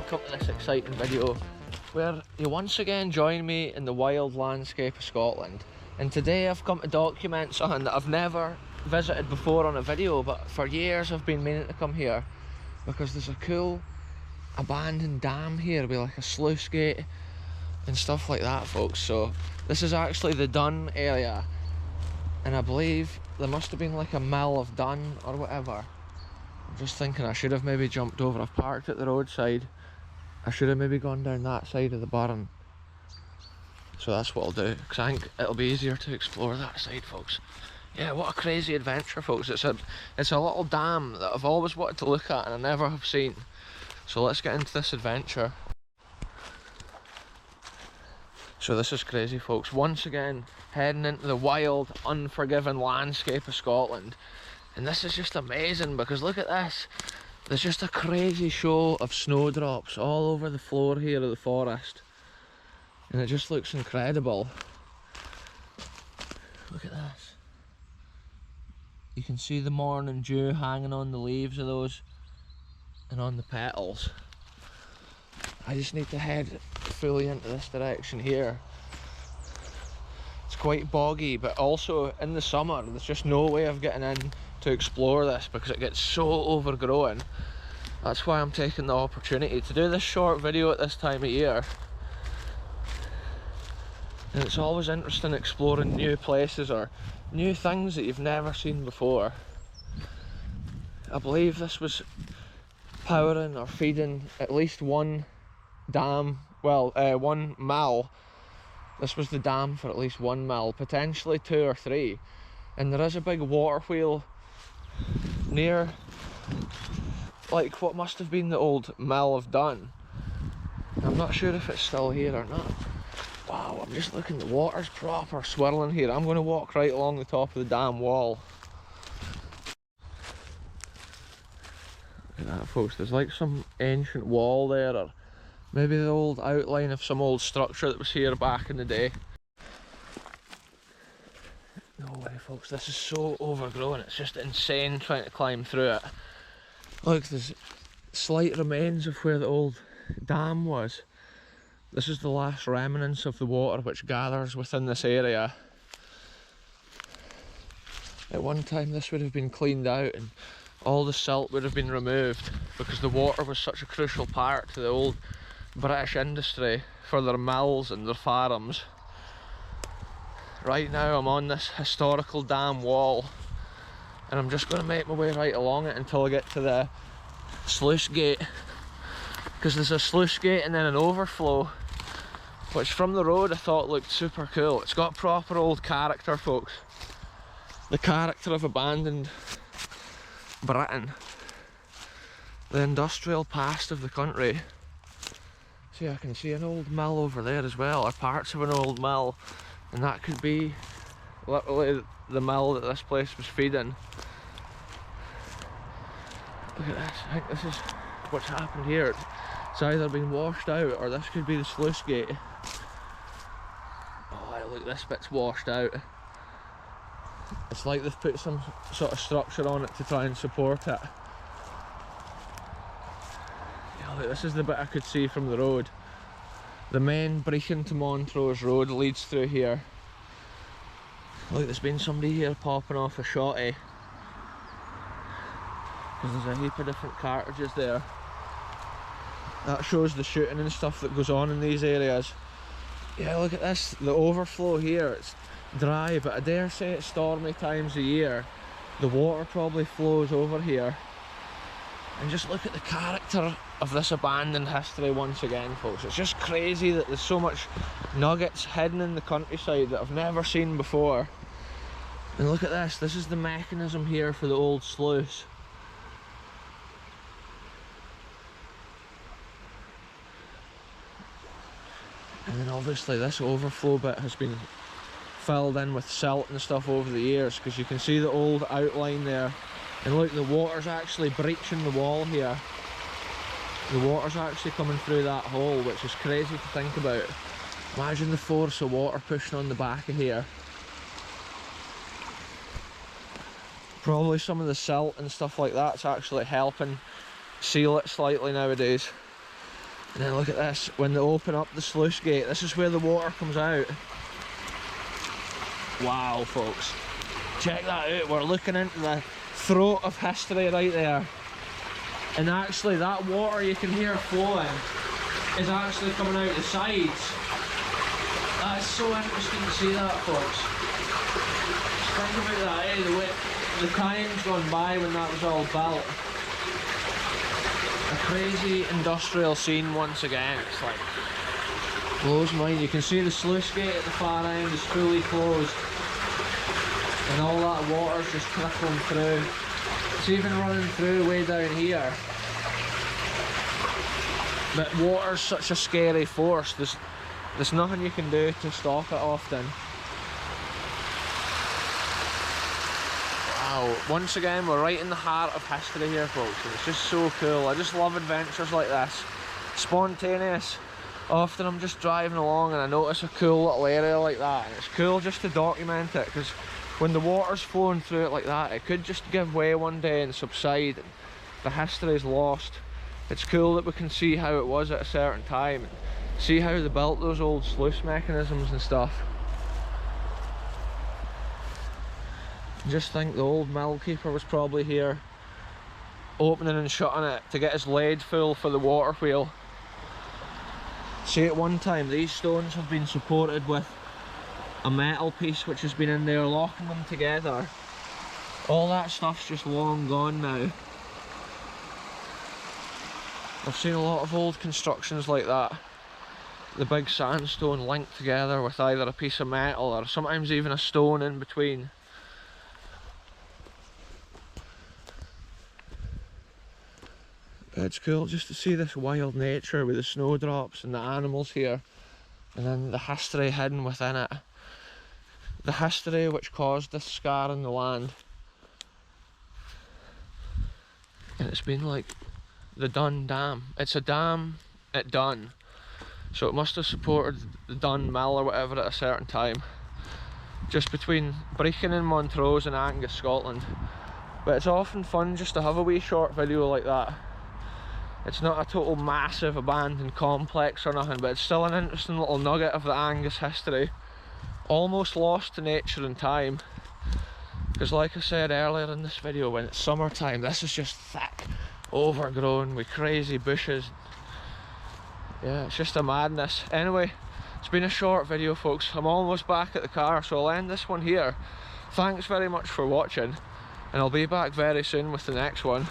welcome to this exciting video where you once again join me in the wild landscape of Scotland. And today I've come to document something that I've never visited before on a video, but for years I've been meaning to come here because there's a cool abandoned dam here with like a sluice gate and stuff like that, folks. So this is actually the Dun area, and I believe there must have been like a mill of Dun or whatever. I'm just thinking I should have maybe jumped over. I've parked at the roadside. I should have maybe gone down that side of the burn. So that's what I'll do, because I think it'll be easier to explore that side, folks. Yeah, what a crazy adventure, folks. It's a little dam that I've always wanted to look at and I never have seen. So let's get into this adventure. So this is crazy, folks. Once again, heading into the wild, unforgiving landscape of Scotland. And this is just amazing because look at this. There's just a crazy show of snowdrops all over the floor here of the forest. And it just looks incredible. Look at this. You can see the morning dew hanging on the leaves of those and on the petals. I just need to head fully into this direction here. It's quite boggy, but also in the summer there's just no way of getting in to explore this because it gets so overgrown. That's why I'm taking the opportunity to do this short video at this time of year. And it's always interesting exploring new places or new things that you've never seen before. I believe this was powering or feeding at least one dam, one mill. This was the dam for at least one mill, potentially 2 or 3. And there is a big water wheel near like what must have been the old mill of Dun. I'm not sure if it's still here or not. Wow, I'm just looking, the water's proper swirling here. I'm going to walk right along the top of the dam wall. Look at that, folks. There's like some ancient wall there, or maybe the old outline of some old structure that was here back in the day. No way, folks, this is so overgrown, it's just insane trying to climb through it. Look, there's slight remains of where the old dam was. This is the last remnants of the water which gathers within this area. At one time this would have been cleaned out and all the silt would have been removed because the water was such a crucial part to the old British industry for their mills and their farms. Right now I'm on this historical dam wall and I'm just going to make my way right along it until I get to the sluice gate, because there's a sluice gate and then an overflow which from the road I thought looked super cool. It's got proper old character, folks. The character of abandoned Britain. The industrial past of the country. See, I can see an old mill over there as well, or parts of an old mill. And that could be literally the mill that this place was feeding. Look at this, I think this is what's happened here. It's either been washed out or this could be the sluice gate. Oh, look, this bit's washed out. It's like they've put some sort of structure on it to try and support it. Yeah, look, this is the bit I could see from the road. The main Brechin to Montrose road leads through here. Look, there's been somebody here popping off a shotty. Because there's a heap of different cartridges there. That shows the shooting and stuff that goes on in these areas. Yeah, look at this, the overflow here. It's dry, but I dare say it's stormy times of year. The water probably flows over here. And just look at the character of this abandoned history once again, folks. It's just crazy that there's so much nuggets hidden in the countryside that I've never seen before. And look at this, this is the mechanism here for the old sluice. And then obviously this overflow bit has been filled in with silt and stuff over the years, because you can see the old outline there. And look, the water's actually breaching the wall here. The water's actually coming through that hole, which is crazy to think about. Imagine the force of water pushing on the back of here. Probably some of the silt and stuff like that's actually helping seal it slightly nowadays. And then look at this, when they open up the sluice gate, this is where the water comes out. Wow, folks. Check that out, we're looking into the throat of history right there. And actually that water you can hear flowing is actually coming out the sides. That's so interesting to see that, folks. Just think about that, eh? The way the time's gone by when that was all built. A crazy industrial scene once again. It's like, blows my mind. You can see the sluice gate at the far end is fully closed. And all that water's just trickling through. It's even running through way down here. But water's such a scary force, there's nothing you can do to stop it often. Wow, once again we're right in the heart of history here, folks, and it's just so cool. I just love adventures like this. Spontaneous. Often I'm just driving along and I notice a cool little area like that, and it's cool just to document it, because when the water's flowing through it like that, it could just give way one day and subside and the history is lost. It's cool that we can see how it was at a certain time, and see how they built those old sluice mechanisms and stuff. Just think the old mill keeper was probably here opening and shutting it to get his lead full for the water wheel. See, at one time these stones have been supported with a metal piece which has been in there locking them together. All that stuff's just long gone now. I've seen a lot of old constructions like that. The big sandstone linked together with either a piece of metal or sometimes even a stone in between. But it's cool just to see this wild nature with the snowdrops and the animals here, and then the history hidden within it. The history which caused this scar in the land. And it's been like the Dun Dam. It's a dam at Dun, so it must have supported the Dun Mill or whatever at a certain time, just between Brechin in Montrose and Angus, Scotland. But it's often fun just to have a wee short video like that. It's not a total massive abandoned complex or nothing, but it's still an interesting little nugget of the Angus history, almost lost to nature and time. Because like I said earlier in this video, when it's summertime, this is just thick, overgrown with crazy bushes. Yeah, it's just a madness. Anyway, it's been a short video, folks. I'm almost back at the car, so I'll end this one here. Thanks very much for watching, and I'll be back very soon with the next one.